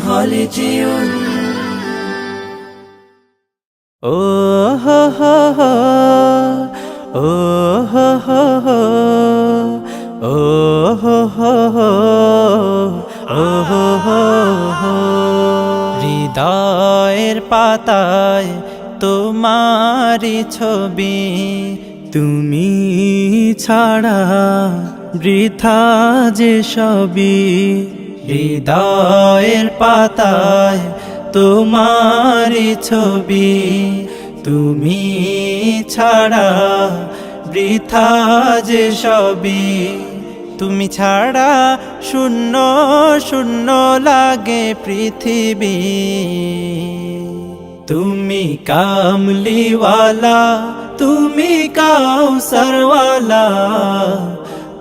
Minhalegion. Oh ho ho ho, oh ho ho ho, oh ho ho ho, oh ho ho ho. হৃদয়ের পাতায় তোমারি ছবি, তুমি ছাড়া বৃথা যে সবই। হৃদয়ের পাতায় তোমারি ছবি, তুমি ছাড়া বৃথা যে সবই। তুমি ছাড়া শূন্য শূন্য লাগে পৃথিবী। তুমি কামলিওয়ালা, তুমি কাউসারওয়ালা,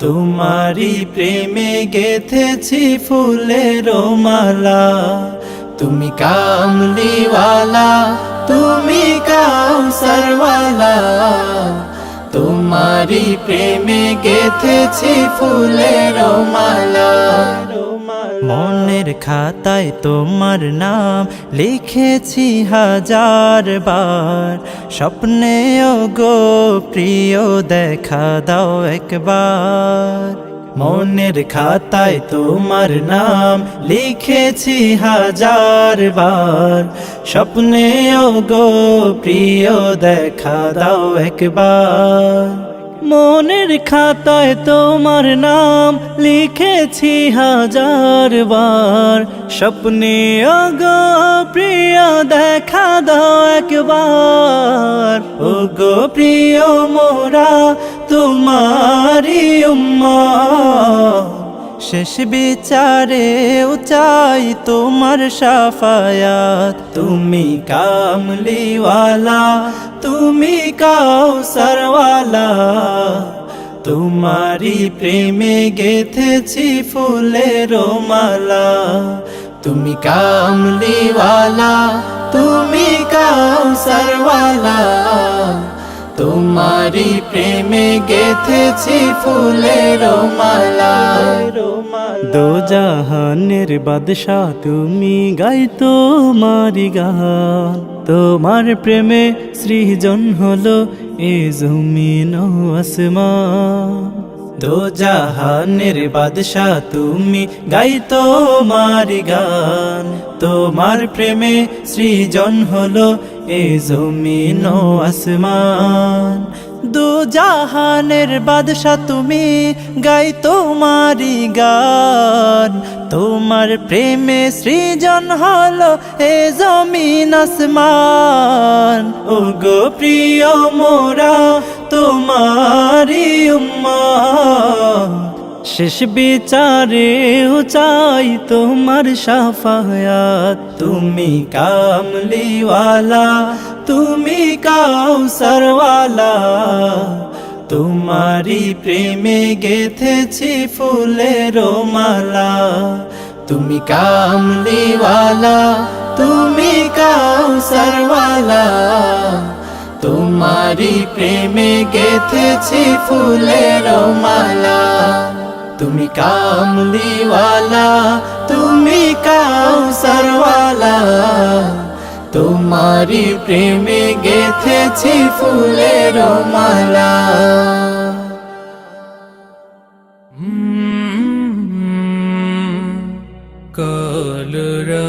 তোমারি প্রেমে গেথেছি ফুলের মালা। তুমি কামলিওয়ালা, তুমি কাউসারওয়ালা, তোমারি প্রেমে গেথেছি ফুলের মালা। মনের খাতায় তোমার নাম লিখেছি হাজার বার, স্বপ্নেও গো প্রিয় দেখা দাও একবার। মনের খাতায় তোমার নাম লিখেছি হাজার বার, স্বপ্নেও গো প্রিয় দেখা দাও একবার। মনের খাতায় তোমার নাম লিখেছি হাজার বার, স্বপ্নেও গো প্রিয় দেখা দাও একবার। ও গো প্রিয় মোরা তোমারি উম্মত, শেষ বিচারেও চাই তোমার শাফায়াত। তুমি কামলিওয়ালা, তুমি কাউসারওয়ালা, তোমারি প্রেমে গেথেছি ফুলের মালা। তুমি কামলিওয়ালা, তুমি কাউসারওয়ালা, তোমারি প্রেমে গেথেছি ফুলের মালা। দো জাহানের বাদশাহ তুমি, গাই তোমারি গান। তোমার প্রেমে সৃজন হলো এ জমিন ও আসমান। দো জাহানের বাদশাহ তুমি, গাই তোমারি গান। তোমার প্রেমে সৃজন হলো এ জমিন ও আসমান। দু জাহানের বাদশাহ তুমি, গাই তোমারি গান। তোমার প্রেমে সৃজন হলো এ জমিন আসমান। ও গো প্রিয় মোরা তোমারি উম্মত, শেষ বিচারেও চাই তোমার শাফায়াত। তুমি কামলিওয়ালা, তুমি কাউসারওয়ালা, তোমারি প্রেমে গেথেছি ফুলের মালা। তুমি কামলিওয়ালা, তুমি কাউসারওয়ালা, তোমারি প্রেমে গেথেছি ফুলের মালা। তুমি কামলিওয়ালা, তুমি কাউসারওয়ালা, তোমারি প্রেমে গেথেছি ফুলের মালা। কলরা